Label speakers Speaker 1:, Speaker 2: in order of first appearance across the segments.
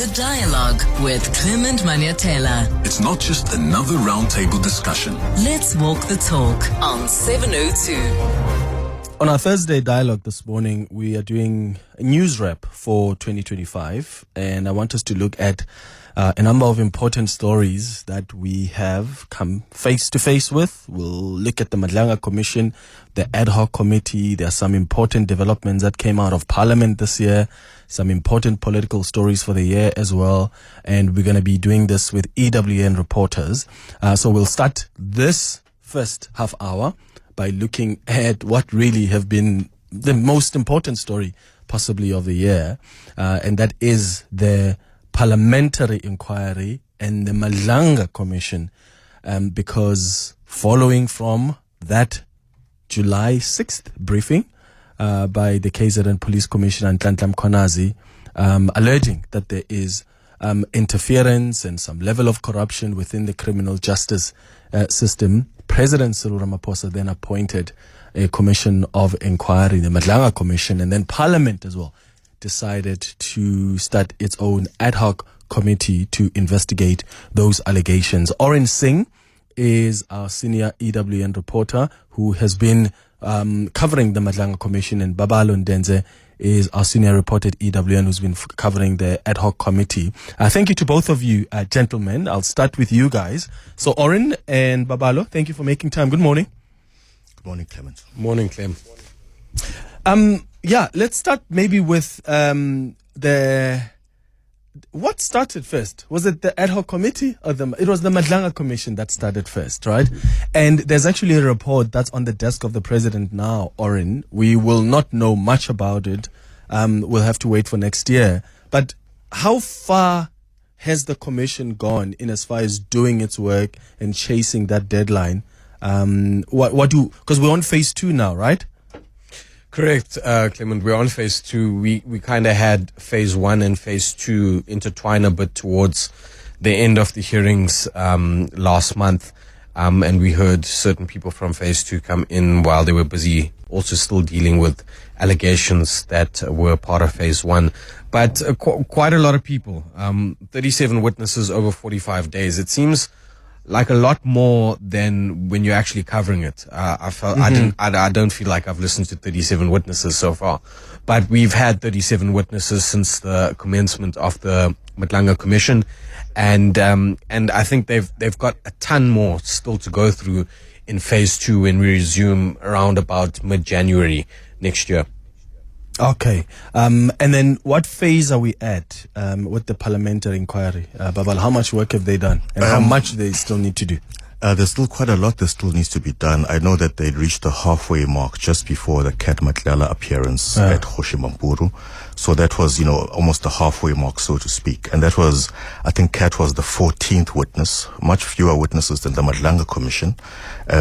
Speaker 1: The Dialogue with Clement Manyathela.
Speaker 2: It's not just another roundtable discussion.
Speaker 1: Let's walk the talk on 702.
Speaker 3: On our Thursday Dialogue this morning, we are doing a news wrap for 2025, and I want us to look at a number of important stories that we have come face to face with. We'll look at the Madlanga Commission, the ad hoc committee. There are some important developments that came out of Parliament this year, some important political stories for the year as well. And we're going to be doing this with EWN reporters. So we'll start this first half hour by looking at what really have been the most important story possibly of the year. And that is the parliamentary inquiry and the Madlanga Commission, because following from that July 6th briefing by the KZN Police Commissioner Clement Manyathela, alleging that there is interference and some level of corruption within the criminal justice system, President Cyril Ramaphosa then appointed a commission of inquiry, the Madlanga Commission, and then Parliament as well decided to start its own ad hoc committee to investigate those allegations. Oren Singh is our senior EWN reporter who has been covering the Madlanga Commission, and Babalo Ndenze is our senior reporter at EWN who's been covering the ad hoc committee. Thank you to both of you, gentlemen. I'll start with you guys. So Oren and Babalo, thank you for making time. Good morning.
Speaker 4: Good morning, Clement.
Speaker 5: Morning, Clem.
Speaker 3: Yeah, let's start maybe with what started first? Was it the ad hoc committee or it was the Madlanga Commission that started first, right? And there's actually a report that's on the desk of the president now, Oren. We will not know much about it. We'll have to wait for next year. But how far has the commission gone in as far as doing its work and chasing that deadline? Because we're on phase 2 now, right?
Speaker 5: Correct, Clement. We're on phase 2. We kind of had phase 1 and phase 2 intertwine a bit towards the end of the hearings last month. And we heard certain people from phase 2 come in while they were busy also still dealing with allegations that were part of phase 1. But quite a lot of people, 37 witnesses over 45 days. It seems like a lot more than when you're actually covering it. I don't feel like I've listened to 37 witnesses so far, but we've had 37 witnesses since the commencement of the Madlanga Commission, and I think they've got a ton more still to go through in phase 2 when we resume around about mid-January next year.
Speaker 3: Okay. And then what phase are we at with the parliamentary inquiry? Babal, how much work have they done and how much they still need to do?
Speaker 4: There's still quite a lot that still needs to be done. I know that they reached the halfway mark just before the Cat Matlela appearance at Hoshimampuru. So that was, almost the halfway mark, so to speak. And that was, I think Cat was the 14th witness, much fewer witnesses than the Madlanga Commission.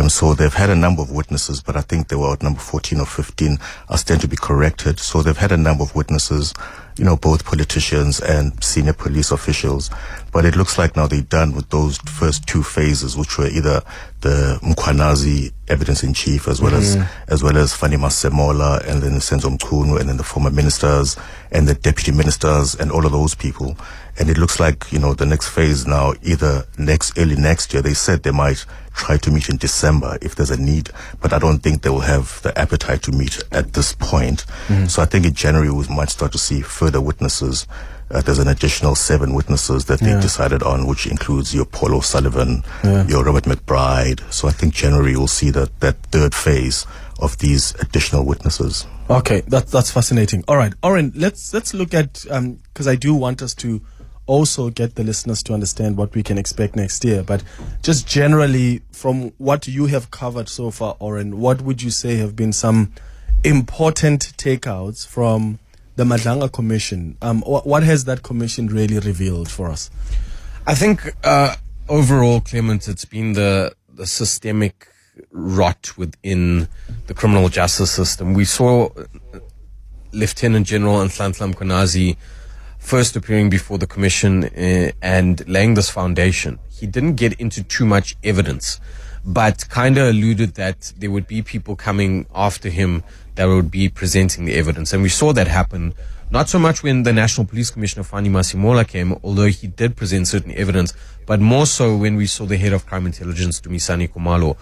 Speaker 4: So they've had a number of witnesses, but I think they were at number 14 or 15. I stand to be corrected. So they've had a number of witnesses, both politicians and senior police officials. But it looks like now they're done with those first 2 phases, which were either the Mkhwanazi evidence in chief, as well as Fani Masemola, and then the Senzo Mchunu, and then the former ministers and the deputy ministers and all of those people. And it looks like, the next phase now, either early next year, they said they might try to meet in December if there's a need, but I don't think they will have the appetite to meet at this point. So I think in January we might start to see further witnesses. There's an additional 7 witnesses that they decided on, which includes your Paul O'Sullivan, your Robert McBride. So I think January we'll see that third phase of these additional witnesses.
Speaker 3: Okay, that's fascinating. All right, Oren, let's look at, because I do want us to also get the listeners to understand what we can expect next year. But just generally, from what you have covered so far, Oren, what would you say have been some important takeouts from the Madlanga Commission? What has that commission really revealed for us?
Speaker 5: I think overall, Clement, it's been the systemic rot within the criminal justice system. We saw Lieutenant General Nhlanhla Mkhwanazi first appearing before the commission and laying this foundation. He didn't get into too much evidence, but kind of alluded that there would be people coming after him that would be presenting the evidence. And we saw that happen Not so much when the National Police Commissioner Fani Masimola came, although he did present certain evidence, but more so when we saw the head of crime intelligence, Dumisani Kumalo.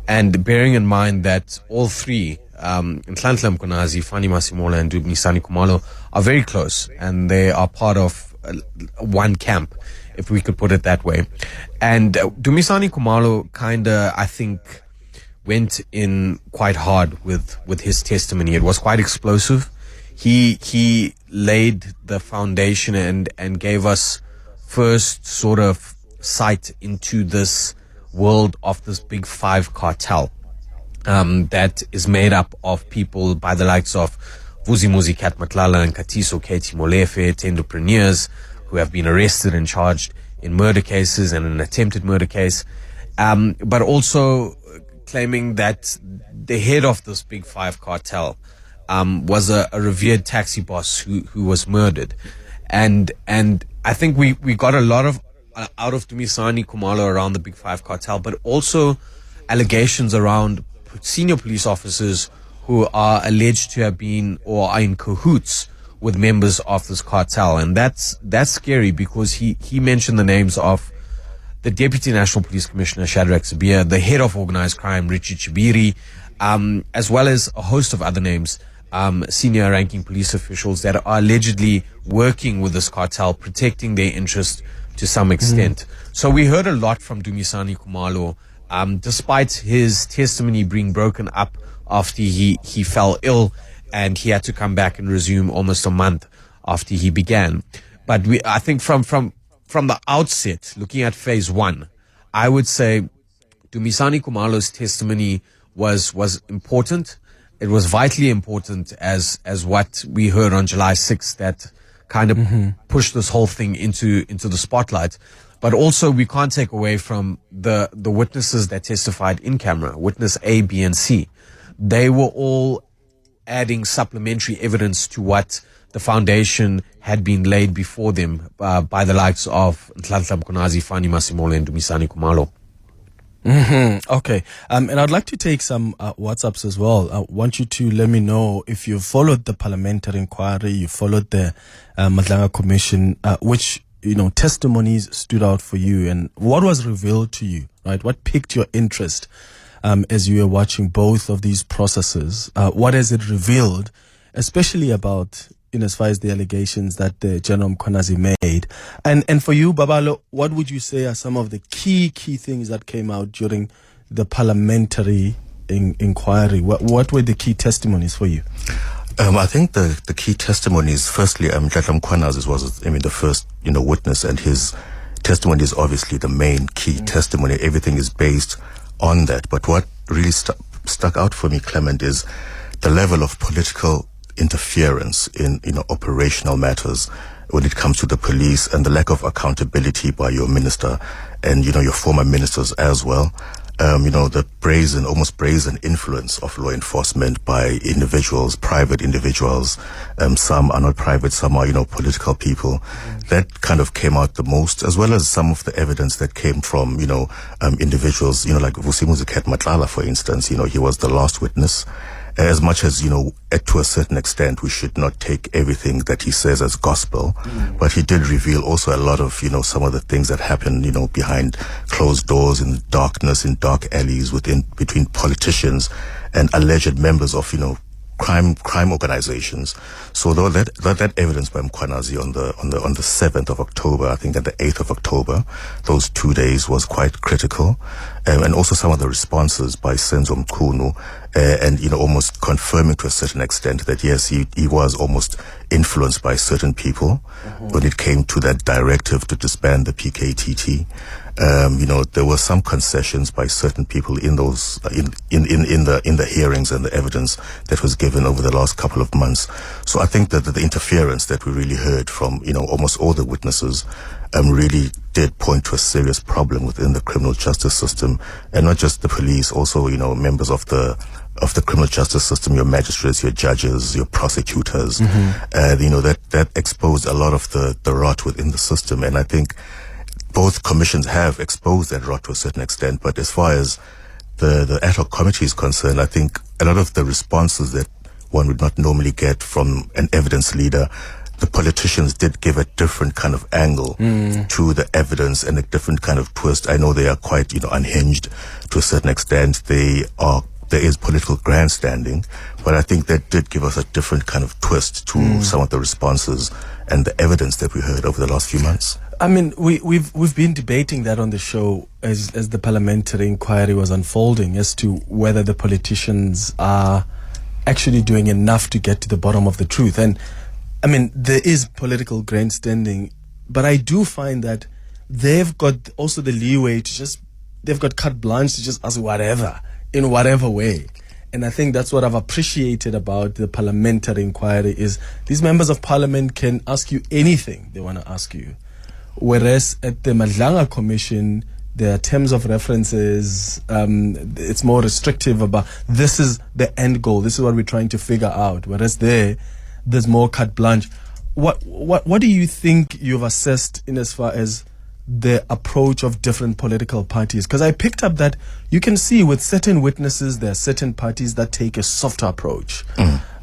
Speaker 5: And bearing in mind that all three, Nhlanhla Mkonazi, Fani Masimola, and Dumisani Kumalo, are very close, and they are part of one camp, if we could put it that way. And Dumisani Kumalo kinda, I think, went in quite hard with his testimony. It was quite explosive. He laid the foundation and gave us first sort of sight into this world of this big five cartel, that is made up of people by the likes of Vusimuzi Cat Matlala and Katiso Katie Molefe, entrepreneurs who have been arrested and charged in murder cases and an attempted murder case, but also claiming that the head of this big five cartel was a revered taxi boss who was murdered. And I think we got a lot of out of Dumisani Kumalo around the big five cartel, but also allegations around senior police officers who are alleged to have been or are in cahoots with members of this cartel. And that's scary, because he mentioned the names of the Deputy National Police Commissioner Shadrack Sibiya, the head of organized crime Richie Chibiri, as well as a host of other names, senior ranking police officials that are allegedly working with this cartel, protecting their interest to some extent. So we heard a lot from Dumisani Kumalo, despite his testimony being broken up after he fell ill and he had to come back and resume almost a month after he began. But I think from the outset, looking at phase one, I would say Dumisani Kumalo's testimony was important. It was vitally important as what we heard on July 6th that kind of pushed this whole thing into the spotlight. But also we can't take away from the witnesses that testified in camera, witness A, B, and C. They were all adding supplementary evidence to what the foundation had been laid before them by the likes of Nhlanhla Mkonazi, Fani Masimola, and Dumisani Kumalo.
Speaker 3: Okay. And I'd like to take some WhatsApps as well. I want you to let me know if you followed the parliamentary inquiry, you followed the Madlanga Commission, which, testimonies stood out for you and what was revealed to you, right? What piqued your interest as you were watching both of these processes? What has it revealed, especially about, as far as the allegations that the General Mkonazi made? And for you, Babalo, what would you say are some of the key things that came out during the parliamentary inquiry? What were the key testimonies for you?
Speaker 4: I think the key testimonies, firstly, Nhlanhla Mkonazi was, the first, witness, and his testimony is obviously the main key testimony. Everything is based on that. But what really stuck out for me, Clement, is the level of political interference in operational matters when it comes to the police, and the lack of accountability by your minister and your former ministers as well. The almost brazen influence of law enforcement by individuals, private individuals. Some are not private, some are political people. That kind of came out the most, as well as some of the evidence that came from individuals, like Vusimuzi Cat Matlala, for instance. He was the last witness. As much as, to a certain extent, we should not take everything that he says as gospel, but he did reveal also a lot of, some of the things that happen, behind closed doors, in darkness, in dark alleys, between politicians and alleged members of, crime organizations. So though that evidence by Mkonazi on the 7th of October, I think, at the 8th of October, those 2 days was quite critical, and also some of the responses by Senzo Mkhunu, and almost confirming to a certain extent that yes, he was almost influenced by certain people when it came to that directive to disband the PKTT. There were some concessions by certain people in those in the hearings and the evidence that was given over the last couple of months. So I think that the interference that we really heard from almost all the witnesses really did point to a serious problem within the criminal justice system, and not just the police, also members of the criminal justice system, your magistrates, your judges, your prosecutors. That exposed a lot of the rot within the system, and I think both commissions have exposed that rot to a certain extent. But as far as the ad hoc committee is concerned, I think a lot of the responses that one would not normally get from an evidence leader the politicians did give a different kind of angle to the evidence and a different kind of twist. I know they are quite, unhinged to a certain extent. There is political grandstanding, but I think that did give us a different kind of twist to some of the responses and the evidence that we heard over the last few months.
Speaker 3: I mean, we've been debating that on the show as the parliamentary inquiry was unfolding as to whether the politicians are actually doing enough to get to the bottom of the truth. And I mean, there is political grandstanding, but I do find that they've got also the leeway to they've got carte blanche to just ask whatever, in whatever way. And I think that's what I've appreciated about the parliamentary inquiry is these members of parliament can ask you anything they want to ask you. Whereas at the Madlanga Commission, there are terms of references, it's more restrictive about this is the end goal, this is what we're trying to figure out. Whereas there's more carte blanche. What do you think you've assessed in as far as the approach of different political parties? Because I picked up that you can see with certain witnesses, there are certain parties that take a softer approach.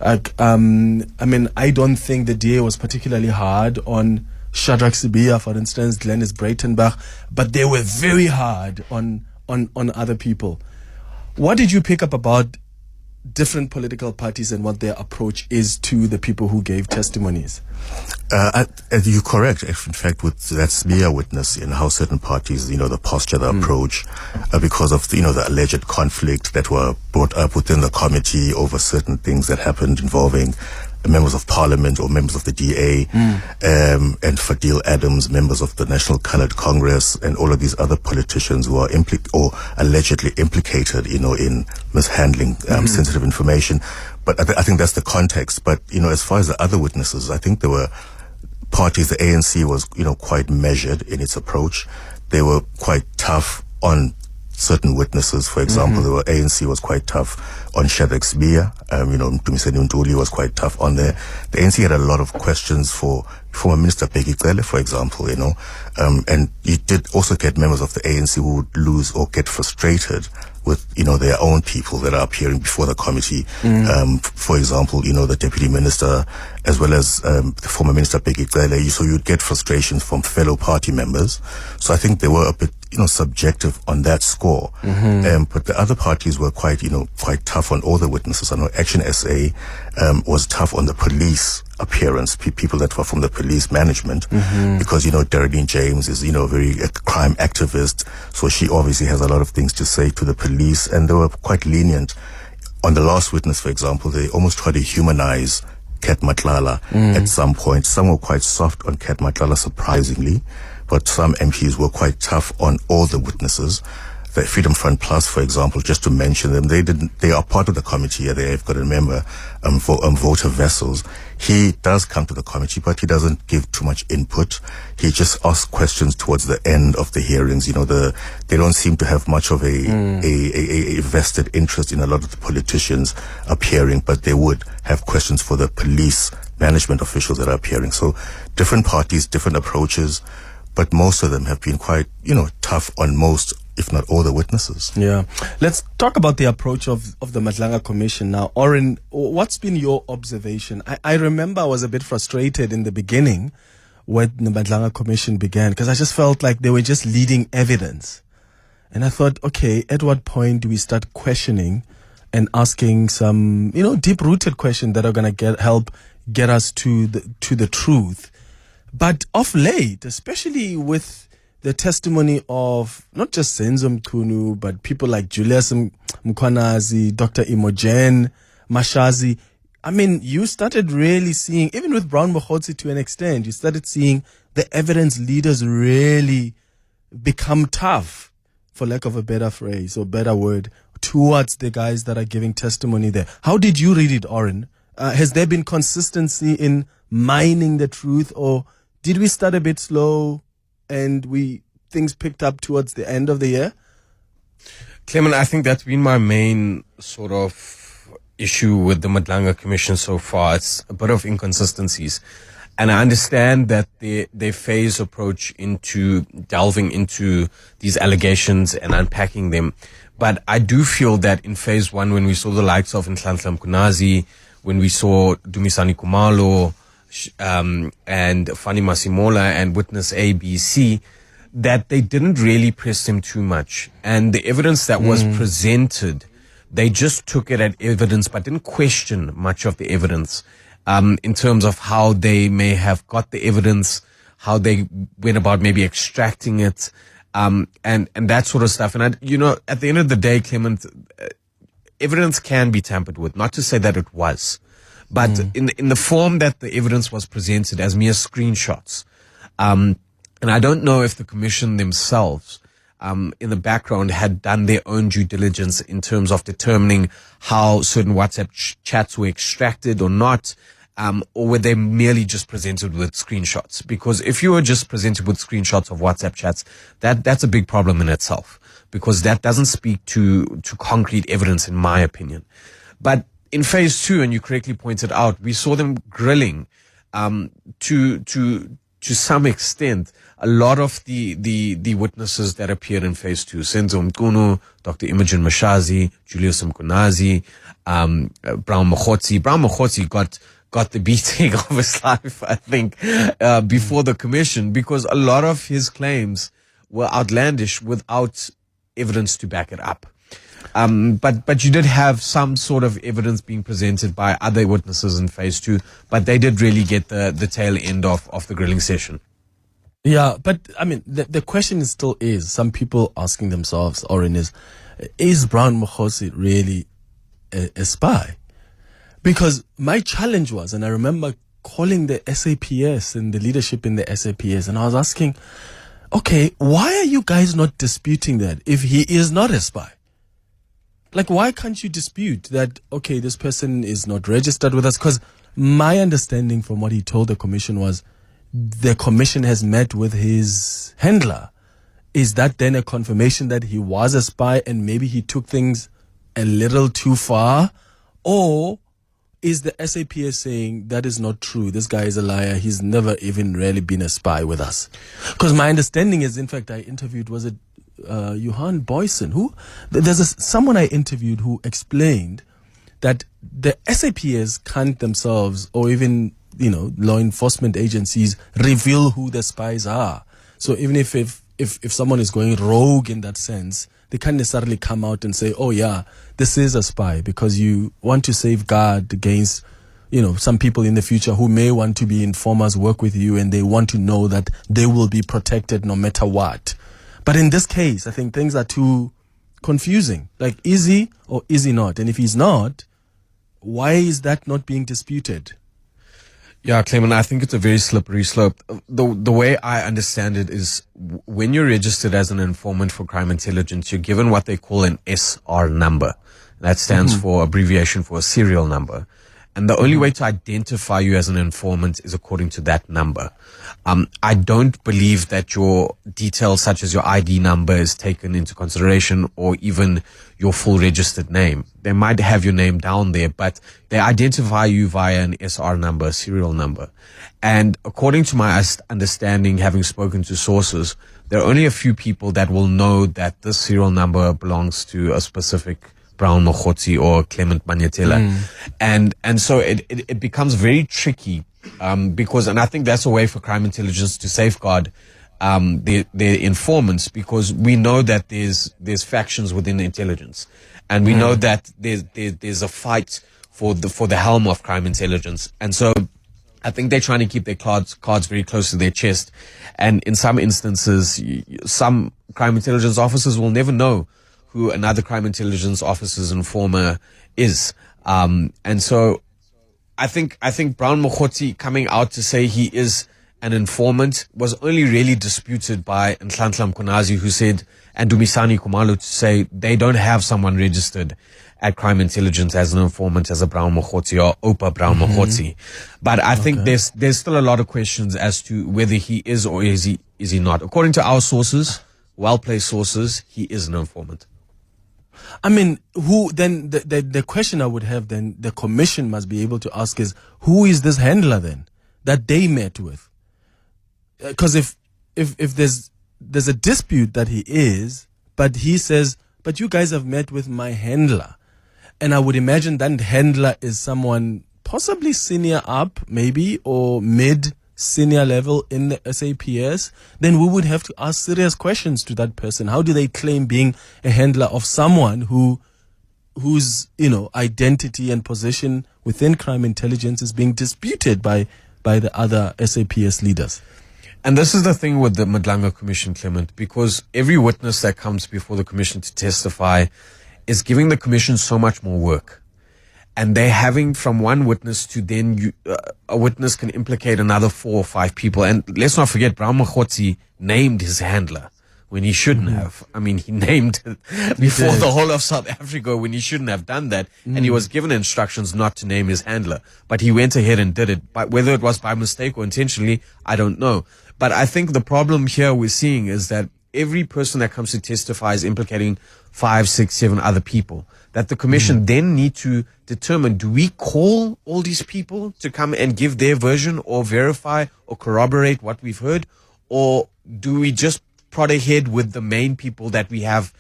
Speaker 3: I mean, I don't think the DA was particularly hard on Shadrach Sibiya, for instance, Glenys Breitenbach, but they were very hard on other people. What did you pick up about different political parties and what their approach is to the people who gave testimonies?
Speaker 4: You're correct. In fact, with that Sibiya witness in how certain parties, the posture, the approach, because of, the alleged conflict that were brought up within the committee over certain things that happened involving members of parliament or members of the DA, and Fadil Adams, members of the National Coloured Congress, and all of these other politicians who are allegedly implicated, in mishandling sensitive information. But I think that's the context. But, as far as the other witnesses, I think there were parties, the ANC was, quite measured in its approach. They were quite tough on certain witnesses. For example, the ANC was quite tough on Shadrach Sibiya. Dumiseni Ntuli was quite tough on there. The ANC had a lot of questions for former Minister Bheki Cele, for example, and you did also get members of the ANC who would lose or get frustrated with, their own people that are appearing before the committee. For example, the Deputy Minister, as well as the former Minister Bheki Cele. So you'd get frustrations from fellow party members. So I think they were a bit, subjective on that score. But the other parties were quite tough on all the witnesses. I know Action SA was tough on the police appearance, people that were from the police management, because, Darlene James is, a crime activist. So she obviously has a lot of things to say to the police, and they were quite lenient. On the last witness, for example, they almost tried to humanize Kat Matlala at some point. Some were quite soft on Kat Matlala, surprisingly, but some MPs were quite tough on all the witnesses. The Freedom Front Plus, for example, just to mention them, they are part of the committee. They've got a member, Voter Vessels. He does come to the committee, but he doesn't give too much input. He just asks questions towards the end of the hearings. They don't seem to have much of a vested interest in a lot of the politicians appearing, but they would have questions for the police management officials that are appearing. So different parties, different approaches, but most of them have been quite, tough on most, if not all, the witnesses.
Speaker 3: Yeah. Let's talk about the approach of the Madlanga Commission now. Oren, what's been your observation? I remember I was a bit frustrated in the beginning when the Madlanga Commission began, because I just felt like they were just leading evidence. And I thought, okay, at what point do we start questioning and asking some, deep-rooted questions that are going to help get us to the truth? But of late, especially with the testimony of not just Senzo Mkhunu, but people like Julius Mkhwanazi, Dr. Imogen, Mashazi. I mean, you started really seeing, even with Brown Mokhotsi to an extent, you started seeing the evidence leaders really become tough, for lack of a better phrase or better word, towards the guys that are giving testimony there. How did you read it, Oren? Has there been consistency in mining the truth, or did we start a bit slow and things picked up towards the end of the year?
Speaker 5: Clement, I think that's been my main sort of issue with the Madlanga Commission so far. It's a bit of inconsistencies. And I understand that their phase approach into delving into these allegations and unpacking them. But I do feel that in phase one, when we saw the likes of Nhlanhla Mkhwanazi, when we saw Dumisani Kumalo, and Fanny Masimola and witness ABC, that they didn't really press him too much. And the evidence that was presented, they just took it as evidence, but didn't question much of the evidence, in terms of how they may have got the evidence, how they went about maybe extracting it, and that sort of stuff. And at the end of the day, Clement, evidence can be tampered with, not to say that it was, but in the form that the evidence was presented as mere screenshots. And I don't know if the commission themselves, in the background, had done their own due diligence in terms of determining how certain WhatsApp chats were extracted or not, or were they merely just presented with screenshots? Because if you were just presented with screenshots of WhatsApp chats, that's a big problem in itself, because that doesn't speak to concrete evidence, in my opinion. But in phase 2, and you correctly pointed out, we saw them grilling, to some extent, a lot of the witnesses that appeared in phase 2, Senzo Mkunu, Dr. Imogen Mashazi, Julius Mkunazi, Brown Mokhotsi. Brown Mokhotsi got the beating of his life, I think, before the commission, because a lot of his claims were outlandish without evidence to back it up. But you did have some sort of evidence being presented by other witnesses in phase 2, but they did really get the tail end of the grilling session.
Speaker 3: Yeah, but I mean, the question still is, some people asking themselves, Oren, is Brown Mokhotsi really a spy? Because my challenge was, and I remember calling the SAPS and the leadership in the SAPS, and I was asking, okay, why are you guys not disputing that if he is not a spy? Like, why can't you dispute that, okay, this person is not registered with us? Because my understanding from what he told the commission was the commission has met with his handler. Is that then a confirmation that he was a spy and maybe he took things a little too far? Or is the SAPS saying that is not true, this guy is a liar, he's never even really been a spy with us? Because my understanding is, in fact, I interviewed, was it Johan Boyson, someone I interviewed who explained that the SAPS can't themselves, or even law enforcement agencies, reveal who the spies are. So even if someone is going rogue in that sense, they can't necessarily come out and say, oh yeah, this is a spy, because you want to safeguard against some people in the future who may want to be informers, work with you, and they want to know that they will be protected no matter what. But in this case, I think things are too confusing. Like, is he or is he not? And if he's not, why is that not being disputed?
Speaker 5: Yeah, Clement, I think it's a very slippery slope. The way I understand it is, when you're registered as an informant for crime intelligence, you're given what they call an SR number. That stands for abbreviation for a serial number. And the only way to identify you as an informant is according to that number. I don't believe that your details, such as your ID number, is taken into consideration, or even your full registered name. They might have your name down there, but they identify you via an SR number, a serial number. And according to my understanding, having spoken to sources, there are only a few people that will know that this serial number belongs to a specific Brown Mokhotsi or Clement Manyathela. And so it becomes very tricky, because, and I think that's a way for crime intelligence to safeguard their informants, because we know that there's factions within the intelligence, and we know that there's a fight for the helm of crime intelligence. And so I think they're trying to keep their cards very close to their chest. And in some instances, some crime intelligence officers will never know who another crime intelligence officer's informer is. And so I think Brown Mokhotsi coming out to say he is an informant was only really disputed by Nhlanhla Mkunazi, who said, and Dumisani Kumalo, to say they don't have someone registered at crime intelligence as an informant, as a Brown Mokhotsi or Opa Brown Mokhotsi. But I think there's still a lot of questions as to whether he is or is he not. According to our sources, well-placed sources, he is an informant.
Speaker 3: I mean, who then, the question I would have then, the commission must be able to ask is, who is this handler then that they met with? Because if there's a dispute that he is, but he says, but you guys have met with my handler, and I would imagine that handler is someone possibly senior up, maybe, or mid senior level in the SAPS, then we would have to ask serious questions to that person. How do they claim being a handler of someone whose identity and position within crime intelligence is being disputed by the other SAPS leaders?
Speaker 5: And this is the thing with the Madlanga Commission, Clement, because every witness that comes before the commission to testify is giving the commission so much more work. And they're having from one witness to then a witness can implicate another 4 or 5 people. And let's not forget, Brown Makhotsi named his handler when he shouldn't have. I mean, he named it before the whole of South Africa when he shouldn't have done that. And he was given instructions not to name his handler. But he went ahead and did it. But whether it was by mistake or intentionally, I don't know. But I think the problem here we're seeing is that every person that comes to testify is implicating 5, 6, 7 other people. That the commission then need to determine, do we call all these people to come and give their version or verify or corroborate what we've heard? Or do we just prod ahead with the main people that we have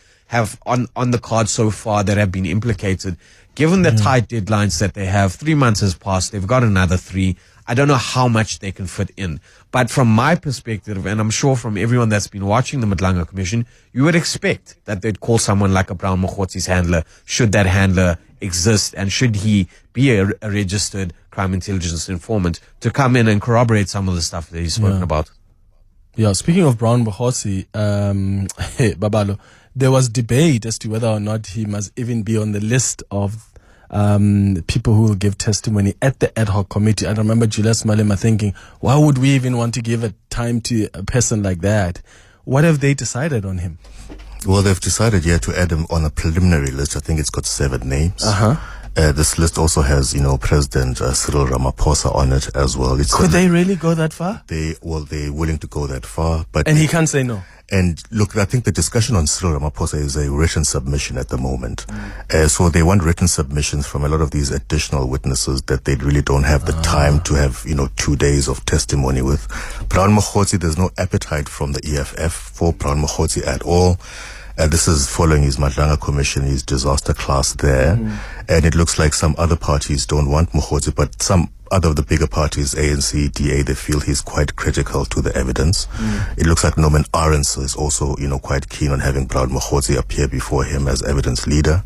Speaker 5: on the card so far that have been implicated? Given the tight deadlines that they have, 3 months has passed, they've got another 3. I don't know how much they can fit in. But from my perspective, and I'm sure from everyone that's been watching the Madlanga Commission, you would expect that they'd call someone like a Brown Makhotsi's handler, should that handler exist, and should he be a registered crime intelligence informant, to come in and corroborate some of the stuff that he's spoken about.
Speaker 3: Yeah, speaking of Brown Makhotsi, Babalo, there was debate as to whether or not he must even be on the list of people who will give testimony at the ad hoc committee. I remember Julius Malema thinking, why would we even want to give a time to a person like that? What have they decided on him?
Speaker 4: Well, they've decided, to add him on a preliminary list. I think it's got 7 names. This list also has, President Cyril Ramaphosa on it as well.
Speaker 3: Could they really go that far?
Speaker 4: They're willing to go that far, but
Speaker 3: and he can't say no.
Speaker 4: And look, I think the discussion on Cyril Ramaphosa is a written submission at the moment. So they want written submissions from a lot of these additional witnesses that they really don't have the time to have, 2 days of testimony with. Brown Makhotsi, there's no appetite from the EFF for Brown Makhotsi at all. This is following his Madlanga Commission, his disaster class there. And it looks like some other parties don't want Makhotsi, but some other of the bigger parties, ANC, DA, they feel he's quite critical to the evidence. It looks like Norman Arons is also, quite keen on having Brown Makhotsi appear before him as evidence leader.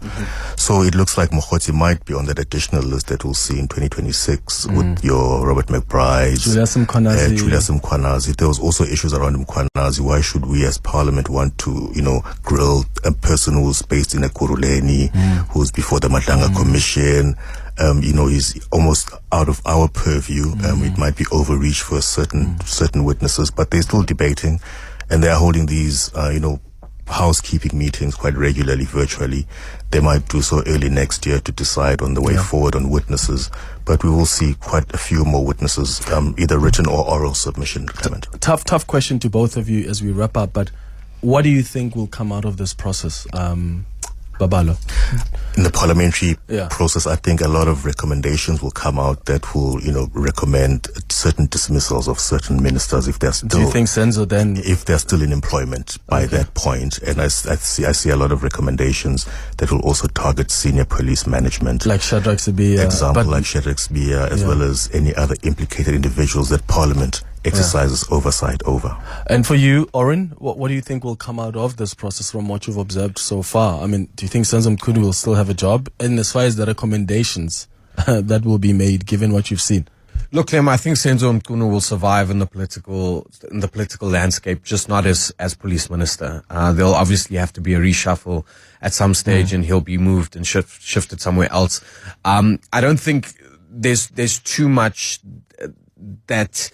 Speaker 4: So it looks like Makhotsi might be on that additional list that we'll see in 2026 with your Robert McBride,
Speaker 3: Julius
Speaker 4: Mkhwanazi. There was also issues around Mkhwanazi. Why should we as Parliament want to, grill a person who's based in Ekurhuleni, who's before the Madlanga Commission? He's almost out of our purview. It might be overreach for certain witnesses, but they're still debating, and they are holding these, housekeeping meetings quite regularly, virtually. They might do so early next year to decide on the way forward on witnesses, but we will see quite a few more witnesses, either written or oral submission, Clement.
Speaker 3: Tough question to both of you as we wrap up, but what do you think will come out of this process? Babalo.
Speaker 4: In the parliamentary process, I think a lot of recommendations will come out that will, recommend certain dismissals of certain ministers if they're still.
Speaker 3: Do you think Senzo then?
Speaker 4: If they're still in employment by that point, and I see a lot of recommendations that will also target senior police management,
Speaker 3: like Shadrack Sibiya,
Speaker 4: like Shadrack Sibiya, as well as any other implicated individuals that Parliament exercises oversight over.
Speaker 3: And for you, Oren, what do you think will come out of this process from what you've observed so far? I mean, do you think Senzo Mkhunu will still have a job? And as far as the recommendations that will be made, given what you've seen?
Speaker 5: Look, Clem, I think Senzo Mkhunu will survive in the political landscape, just not as police minister. There'll obviously have to be a reshuffle at some stage, and he'll be moved and shifted somewhere else. I don't think there's too much that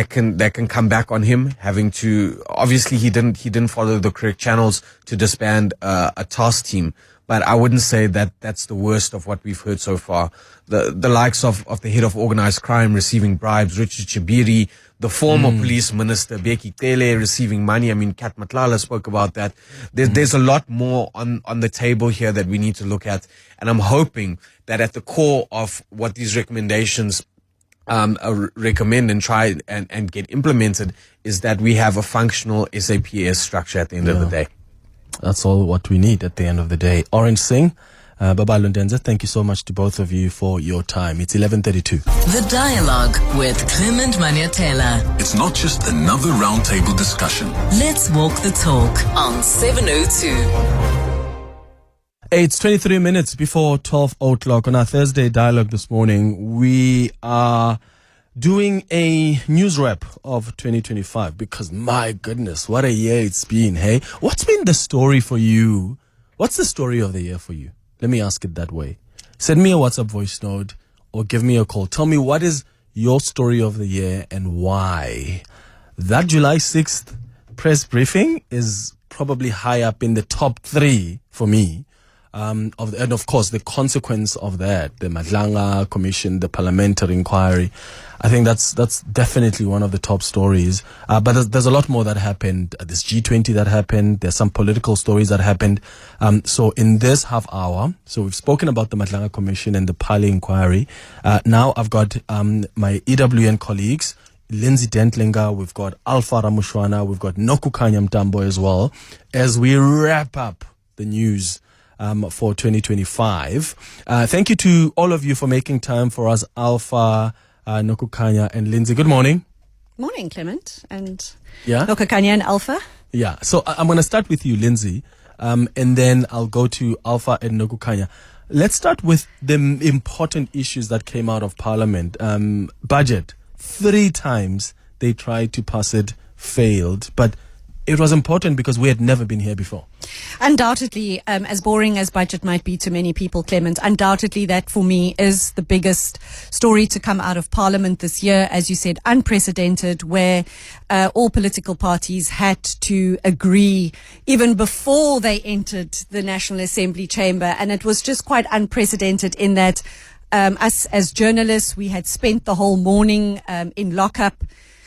Speaker 5: can come back on him, having to, obviously he didn't follow the correct channels to disband a task team, but I wouldn't say that that's the worst of what we've heard so far. The likes of the head of organized crime receiving bribes, Richard Chibiri, the former police minister Bheki Cele receiving money. I mean, Kat Matlala spoke about that. There's a lot more on the table here that we need to look at, and I'm hoping that at the core of what these recommendations recommend and try and get implemented is that we have a functional SAPS structure at the end of the day.
Speaker 3: That's all what we need at the end of the day. Orange Singh, Baba Lundenza, thank you so much to both of you for your time. It's 11:32.
Speaker 1: The Dialogue with Clement Manyathela.
Speaker 2: It's not just another roundtable discussion.
Speaker 1: Let's walk the talk on 702.
Speaker 3: It's 23 minutes before 12 o'clock on our Thursday Dialogue this morning. We are doing a news wrap of 2025 because my goodness, what a year it's been, hey? What's been the story for you? What's the story of the year for you? Let me ask it that way. Send me a WhatsApp voice note or give me a call. Tell me what is your story of the year and why. That July 6th press briefing is probably high up in the top 3 for me. And of course, the consequence of that, the Madlanga Commission, the parliamentary inquiry, I think that's definitely one of the top stories. But there's a lot more that happened. This G20 that happened. There's some political stories that happened. So in this half hour, so we've spoken about the Madlanga Commission and the Pali inquiry. Now I've got my EWN colleagues, Lindsay Dentlinger, we've got Alpha Ramushwana, we've got Nokukanya Mtambo as well, as we wrap up the news for 2025. Thank you to all of you for making time for us, Alpha, Nokukanya and Lindsay. Good morning.
Speaker 6: Morning, Clement, and
Speaker 3: Yeah.
Speaker 6: Nokukanya and Alpha.
Speaker 3: Yeah. So I'm going to start with you, Lindsay, and then I'll go to Alpha and Nokukanya. Let's start with the important issues that came out of Parliament. Budget. 3 times they tried to pass it, failed, but it was important because we had never been here before.
Speaker 6: Undoubtedly, as boring as budget might be to many people, Clement, undoubtedly that for me is the biggest story to come out of Parliament this year. As you said, unprecedented, where all political parties had to agree even before they entered the National Assembly chamber. And it was just quite unprecedented in that us as journalists, we had spent the whole morning in lockup,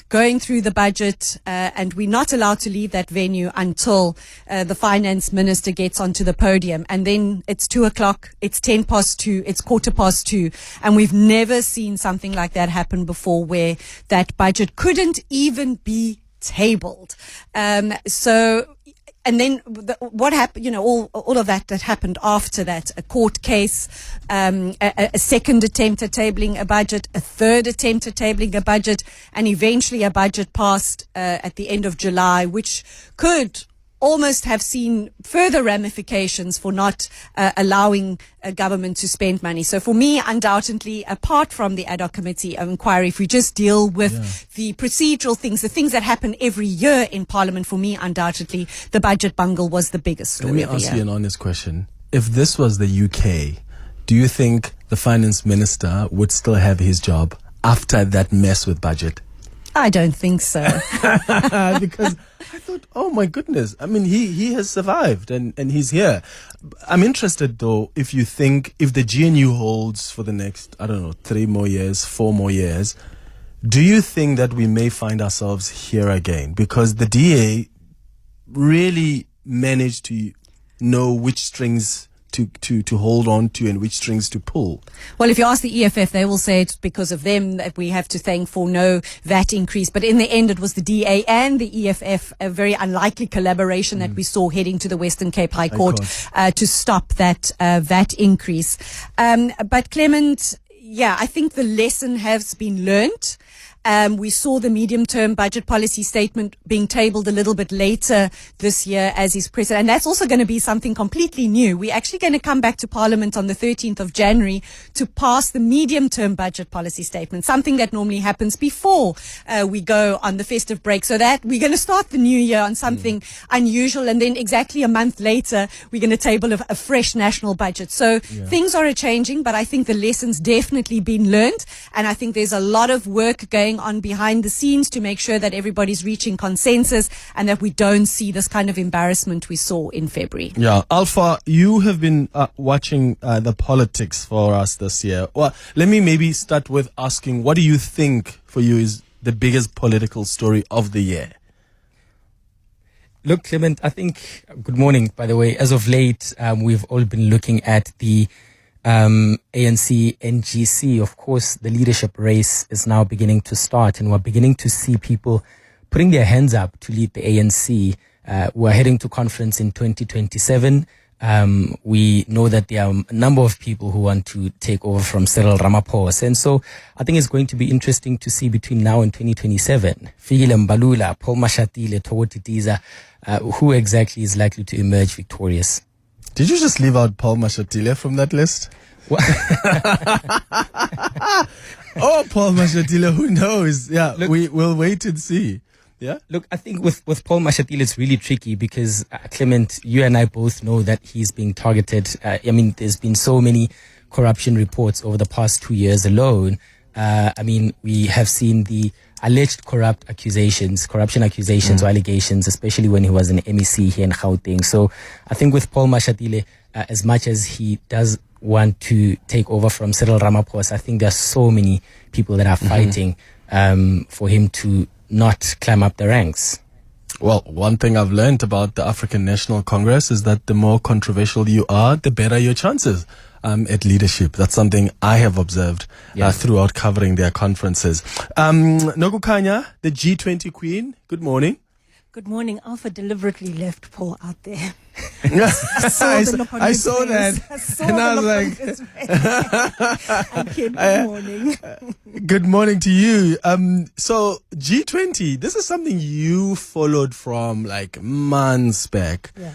Speaker 6: going through the budget, and we're not allowed to leave that venue until the finance minister gets onto the podium. And then it's 2 o'clock, it's 2:10, it's 2:15, and we've never seen something like that happen before, where that budget couldn't even be tabled. And then what happened, all of that happened after that, a court case, a second attempt at tabling a budget, a third attempt at tabling a budget, and eventually a budget passed at the end of July, which could almost have seen further ramifications for not allowing a government to spend money. So for me, undoubtedly, apart from the ad hoc committee of inquiry, if we just deal with the procedural things, the things that happen every year in Parliament, for me, undoubtedly, the budget bungle was the biggest story.
Speaker 3: Let me ask you an honest question. If this was the UK, do you think the finance minister would still have his job after that mess with budget?
Speaker 6: I don't think so.
Speaker 3: Because I thought, oh my goodness. I mean, he has survived and he's here. I'm interested though, if the GNU holds for the next, 3 more years, 4 more years, do you think that we may find ourselves here again? Because the DA really managed to know which strings to hold on to and which strings to pull.
Speaker 6: Well, if you ask the EFF, they will say it's because of them that we have to thank for no VAT increase. But in the end, it was the DA and the EFF, a very unlikely collaboration that we saw heading to the Western Cape High Court to stop that VAT increase. But Clement, I think the lesson has been learnt. We saw the medium-term budget policy statement being tabled a little bit later this year as is president. And that's also going to be something completely new. We're actually going to come back to Parliament on the 13th of January to pass the medium-term budget policy statement, something that normally happens before we go on the festive break. So that we're going to start the new year on something unusual. And then exactly a month later, we're going to table a fresh national budget. So things are changing, but I think the lessons definitely been learned. And I think there's a lot of work going on behind the scenes to make sure that everybody's reaching consensus and that we don't see this kind of embarrassment we saw in February.
Speaker 3: Yeah. Alpha, you have been watching the politics for us this year. Well, let me maybe start with asking, what do you think for you is the biggest political story of the year?
Speaker 7: Look, Clement, I think, good morning, by the way. As of late, we've all been looking at the ANC, NGC. Of course, the leadership race is now beginning to start, and we're beginning to see people putting their hands up to lead the ANC. We're heading to conference in 2027. We know that there are a number of people who want to take over from Cyril Ramaphosa. And so I think it's going to be interesting to see between now and 2027, Fikile Mbalula, Paul Mashatile, Thoko Titiza, who exactly is likely to emerge victorious.
Speaker 3: Did you just leave out Paul Mashatile from that list? Oh, Paul Mashatile, who knows? Yeah,
Speaker 7: Look,
Speaker 3: we'll wait and see. Yeah.
Speaker 7: Look, I think with Paul Mashatile, it's really tricky because, Clement, you and I both know that he's being targeted. There's been so many corruption reports over the past 2 years alone. We have seen the alleged corruption accusations or allegations, especially when he was an MEC here in Gauteng. So I think with Paul Mashatile, as much as he does want to take over from Cyril Ramaphosa, I think there are so many people that are fighting for him to not climb up the ranks.
Speaker 3: Well, one thing I've learned about the African National Congress is that the more controversial you are, the better your chances at leadership. That's something I have observed throughout covering their conferences. Nokukhanya, the G20 queen, good morning.
Speaker 8: Good morning. Alpha deliberately left Paul out there.
Speaker 3: I
Speaker 8: I
Speaker 3: saw that. And I was like,
Speaker 8: Good morning.
Speaker 3: Good morning to you. So G20, this is something you followed from like months back.
Speaker 8: Yeah.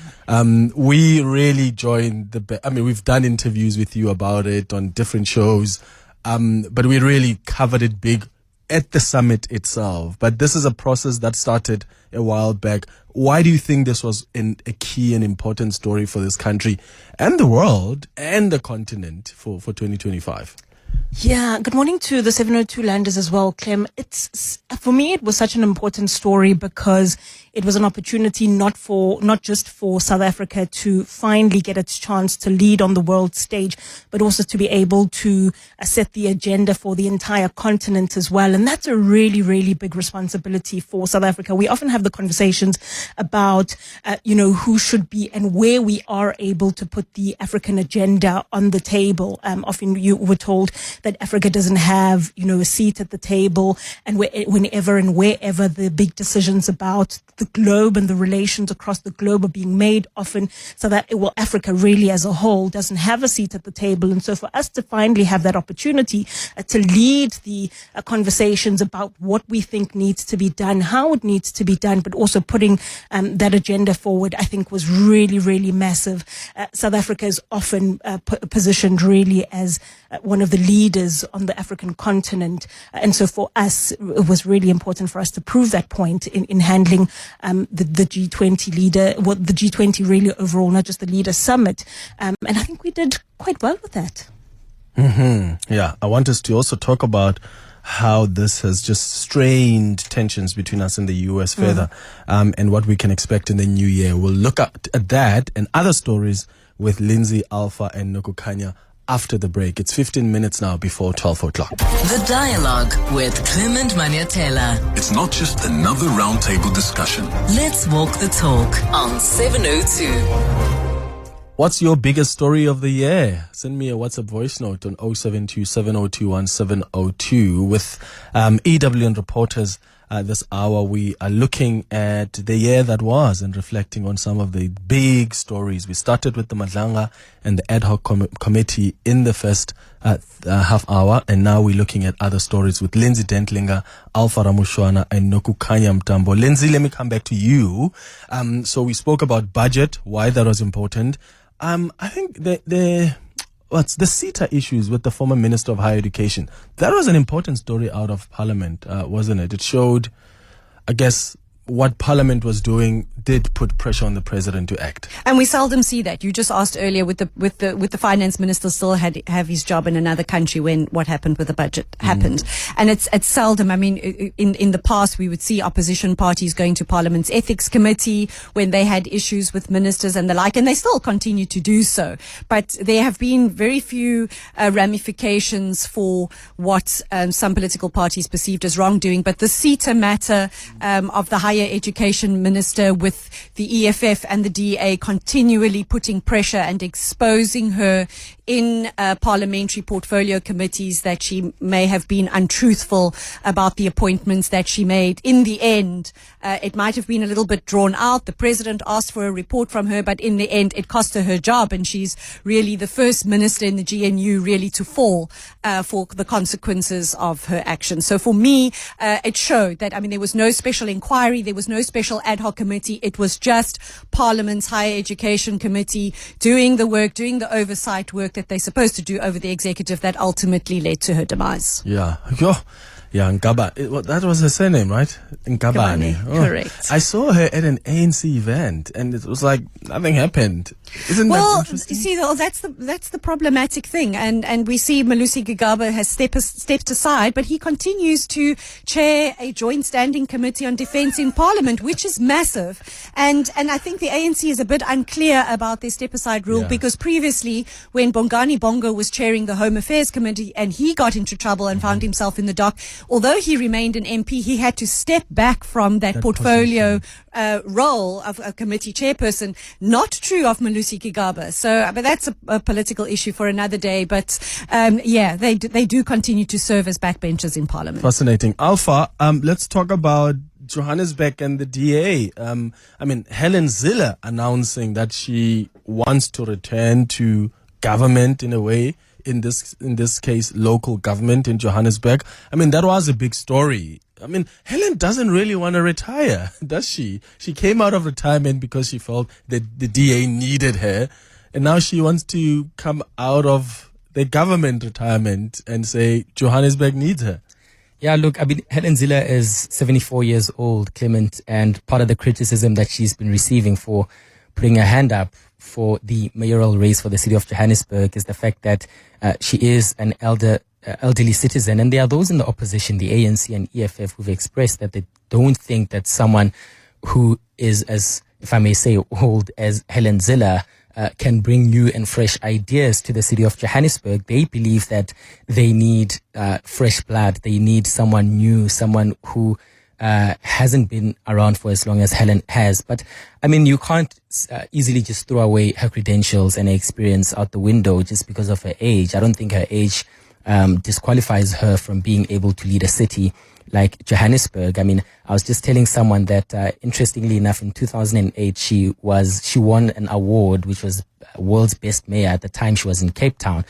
Speaker 3: We really joined we've done interviews with you about it on different shows. But we really covered it big at the summit itself. But this is a process that started a while back. Why do you think this was a key and important story for this country and the world and the continent for 2025?
Speaker 8: Yeah, good morning to the 702 landers as well, Clem. For me, it was such an important story because it was an opportunity not just for South Africa to finally get its chance to lead on the world stage, but also to be able to set the agenda for the entire continent as well. And that's a really, really big responsibility for South Africa. We often have the conversations about, who should be and where we are able to put the African agenda on the table. Often you were told that Africa doesn't have, a seat at the table, and whenever and wherever the big decisions about the globe and the relations across the globe are being made, often so that Africa really as a whole doesn't have a seat at the table. And so for us to finally have that opportunity to lead the conversations about what we think needs to be done, how it needs to be done, but also putting that agenda forward, I think was really, really massive. South Africa is often positioned really as one of the leaders on the African continent. And so for us, it was really important for us to prove that point in handling the G20 the G20 really overall, not just the leader summit. And I think we did quite well with that.
Speaker 3: Mm-hmm. Yeah, I want us to also talk about how this has just strained tensions between us and the US further, and what we can expect in the new year. We'll look at that and other stories with Lindsay, Alpha, and Nokukhanya after the break. It's 15 minutes now before 12 o'clock.
Speaker 1: The Dialogue with Clement Manyathela.
Speaker 2: It's not just another roundtable discussion.
Speaker 1: Let's walk the talk on 702.
Speaker 3: What's your biggest story of the year? Send me a WhatsApp voice note on 072 702 1702 with EWN reporters. This hour we are looking at the year that was and reflecting on some of the big stories. We started with the Madlanga and the ad hoc committee in the first half hour, and now we're looking at other stories with Lindsay Dentlinger, Alpha Ramushwana, and Nokukhanya Mtambo. Lindsay, let me come back to you. So we spoke about budget, why that was important. I think the CETA issues with the former Minister of Higher Education. That was an important story out of Parliament, wasn't it? It showed, I guess, what Parliament was doing did put pressure on the president to act.
Speaker 6: And we seldom see that. You just asked earlier with the finance minister still have his job in another country when what happened with the budget happened. And it's seldom. I mean, in the past we would see opposition parties going to Parliament's ethics committee when they had issues with ministers and the like, and they still continue to do so. But there have been very few ramifications for what some political parties perceived as wrongdoing. But the CETA matter of the higher education minister with the EFF and the DA continually putting pressure and exposing her in parliamentary portfolio committees that she may have been untruthful about the appointments that she made. In the end, it might have been a little bit drawn out. The president asked for a report from her, but in the end, it cost her job, and she's really the first minister in the GNU really to fall for the consequences of her actions. So for me, it showed that, I mean, there was no special inquiry, there was no special ad hoc committee. It was just Parliament's Higher Education Committee doing the work, doing the oversight work that they're supposed to do over the executive that ultimately led to her demise.
Speaker 3: Yeah. Yeah, Ngaba. That was her surname, right? Ngabane.
Speaker 6: Correct.
Speaker 3: I saw her at an ANC event, and it was like nothing happened. Isn't that interesting?
Speaker 6: See, that's the problematic thing, and we see Malusi Gigaba has stepped aside, but he continues to chair a joint standing committee on defence in Parliament, which is massive, and I think the ANC is a bit unclear about their step aside rule, because previously, when Bongani Bongo was chairing the Home Affairs Committee and he got into trouble and found himself in the dock, although he remained an MP, he had to step back from that portfolio role of a committee chairperson. Not true of Malusi Gigaba. So, but that's a political issue for another day. But they do continue to serve as backbenchers in Parliament.
Speaker 3: Fascinating. Alpha, let's talk about Johannesburg and the DA. Helen Zille announcing that she wants to return to government in a way. In this case, local government in Johannesburg. That was a big story. Helen doesn't really want to retire, does she? She came out of retirement because she felt that the DA needed her. And now she wants to come out of the government retirement and say Johannesburg needs her.
Speaker 7: Yeah, look, Helen Zille is 74 years old, Clement, and part of the criticism that she's been receiving for putting her hand up for the mayoral race for the city of Johannesburg is the fact that she is an elderly citizen, and there are those in the opposition, the ANC and EFF, who've expressed that they don't think that someone who is as, if I may say, old as Helen Zille can bring new and fresh ideas to the city of Johannesburg. They believe that they need fresh blood. They need someone new, someone who hasn't been around for as long as Helen has. But you can't easily just throw away her credentials and her experience out the window just because of her age. I don't think her age disqualifies her from being able to lead a city like Johannesburg. I was just telling someone that interestingly enough, in 2008 she won an award which was world's best mayor. At the time she was in Cape Town.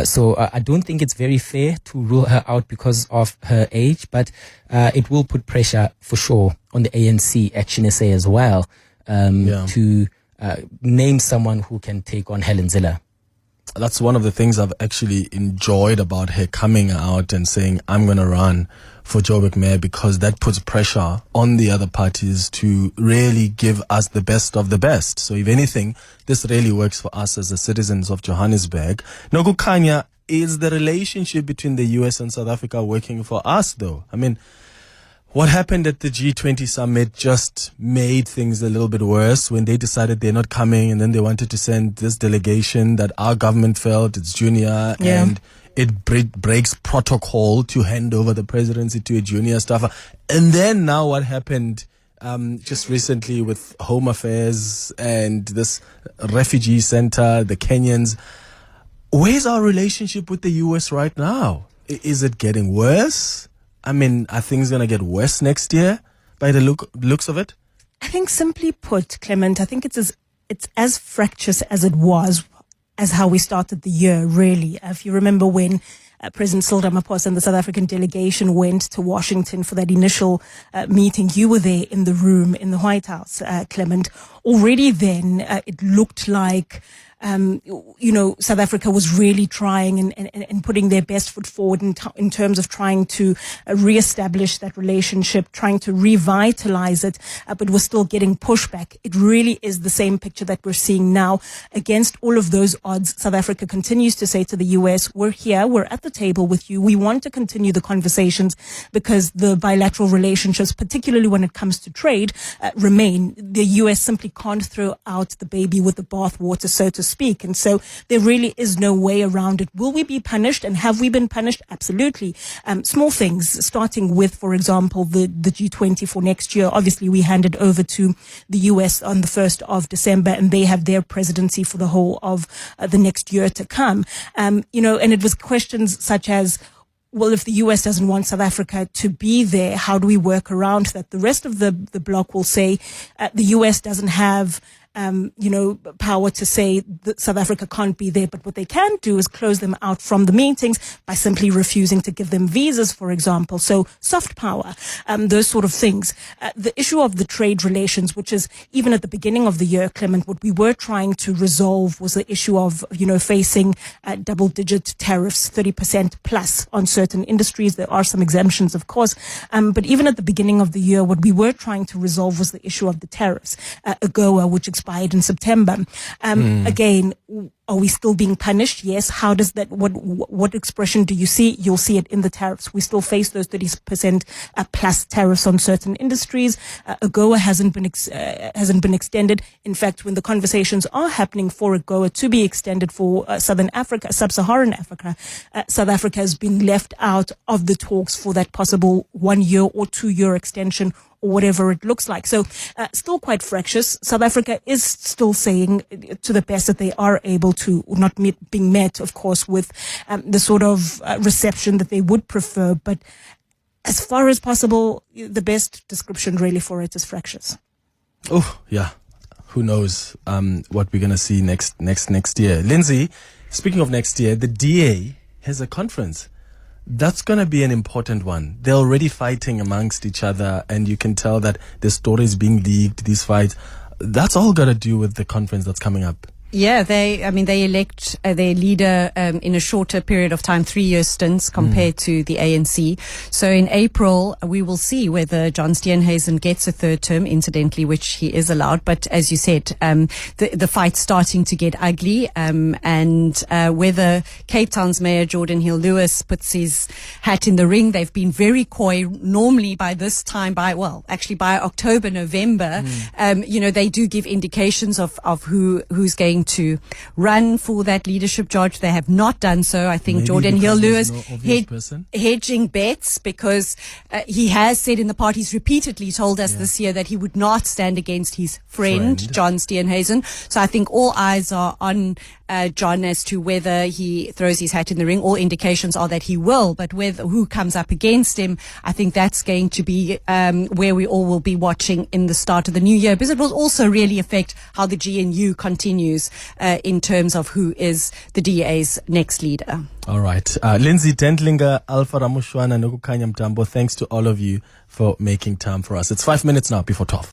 Speaker 7: So I don't think it's very fair to rule her out because of her age, but it will put pressure for sure on the ANC at Chinese as well to name someone who can take on Helen Zille.
Speaker 3: That's one of the things I've actually enjoyed about her coming out and saying, I'm going to run for Joburg Mayor, because that puts pressure on the other parties to really give us the best of the best. So if anything, this really works for us as the citizens of Johannesburg. Nokukanya, is the relationship between the US and South Africa working for us though? What happened at the G20 summit just made things a little bit worse when they decided they're not coming, and then they wanted to send this delegation that our government felt it's junior and it breaks protocol to hand over the presidency to a junior staffer. And then now what happened just recently with Home Affairs and this refugee center, the Kenyans. Where's our relationship with the US right now? Is it getting worse? Are things going to get worse next year by the looks of it?
Speaker 8: I think simply put, Clement, I think it's as fractious as it was as how we started the year, really. If you remember when President Cyril Ramaphosa and the South African delegation went to Washington for that initial meeting, you were there in the room in the White House, Clement. Already then, it looked like South Africa was really trying and putting their best foot forward in terms of trying to reestablish that relationship, trying to revitalize it, but was still getting pushback. It really is the same picture that we're seeing now. Against all of those odds, South Africa continues to say to the US, we're here, we're at the table with you. We want to continue the conversations because the bilateral relationships, particularly when it comes to trade, remain. The US simply can't throw out the baby with the bathwater, so to speak. And so there really is no way around it. Will we be punished? And have we been punished? Absolutely. Small things, starting with, for example, the G20 for next year. Obviously, we handed over to the US on the 1st of December, and they have their presidency for the whole of the next year to come. And it was questions such as, well, if the US doesn't want South Africa to be there, how do we work around that? The rest of the bloc will say the US doesn't have power to say that South Africa can't be there. But what they can do is close them out from the meetings by simply refusing to give them visas, for example. So soft power, those sort of things. The issue of the trade relations, which is even at the beginning of the year, Clement, what we were trying to resolve was the issue of, facing double-digit tariffs, 30% plus on certain industries. There are some exemptions, of course. But even at the beginning of the year, what we were trying to resolve was the issue of the tariffs. AGOA, which expired in September. Again, are we still being punished? Yes. How does that, what expression do you see? You'll see it in the tariffs. We still face those 30% plus tariffs on certain industries. AGOA hasn't been extended. In fact, when the conversations are happening for AGOA to be extended for Southern Africa, Sub-Saharan Africa, South Africa has been left out of the talks for that possible 1 year or 2 year extension, or whatever it looks like. So still quite fractious. South Africa is still saying, to the best that they are able to, not being met, of course, with the sort of reception that they would prefer. But as far as possible, the best description really for it is fractious.
Speaker 3: Oh, yeah. Who knows what we're going to see next year. Lindsay, speaking of next year, the DA has a conference. That's going to be an important one. They're already fighting amongst each other, and you can tell that the stories being leaked, these fights. That's all got to do with the conference that's coming up.
Speaker 6: Yeah, they elect their leader in a shorter period of time, 3-year stints compared to the ANC. So in April, we will see whether John Steenhuisen gets a third term, incidentally, which he is allowed. But as you said, the fight's starting to get ugly, and whether Cape Town's Mayor Jordan Hill-Lewis puts his hat in the ring. They've been very coy. Normally by this time, by October, November, they do give indications of who's going to run for that leadership charge. They have not done so. I think
Speaker 3: Maybe
Speaker 6: Jordan Hill-Lewis
Speaker 3: hedging
Speaker 6: bets, because he has said in the part, he's repeatedly told us this year that he would not stand against his friend. John Steenhuisen. So I think all eyes are on John as to whether he throws his hat in the ring. All indications are that he will, but who comes up against him, I think that's going to be where we all will be watching in the start of the new year, because it will also really affect how the GNU continues in terms of who is the DA's next leader.
Speaker 3: All right. Lindsay Dentlinger, Alpha Ramushwana, Nokukanya Mtambo, thanks to all of you for making time for us. It's 5 minutes now before 12.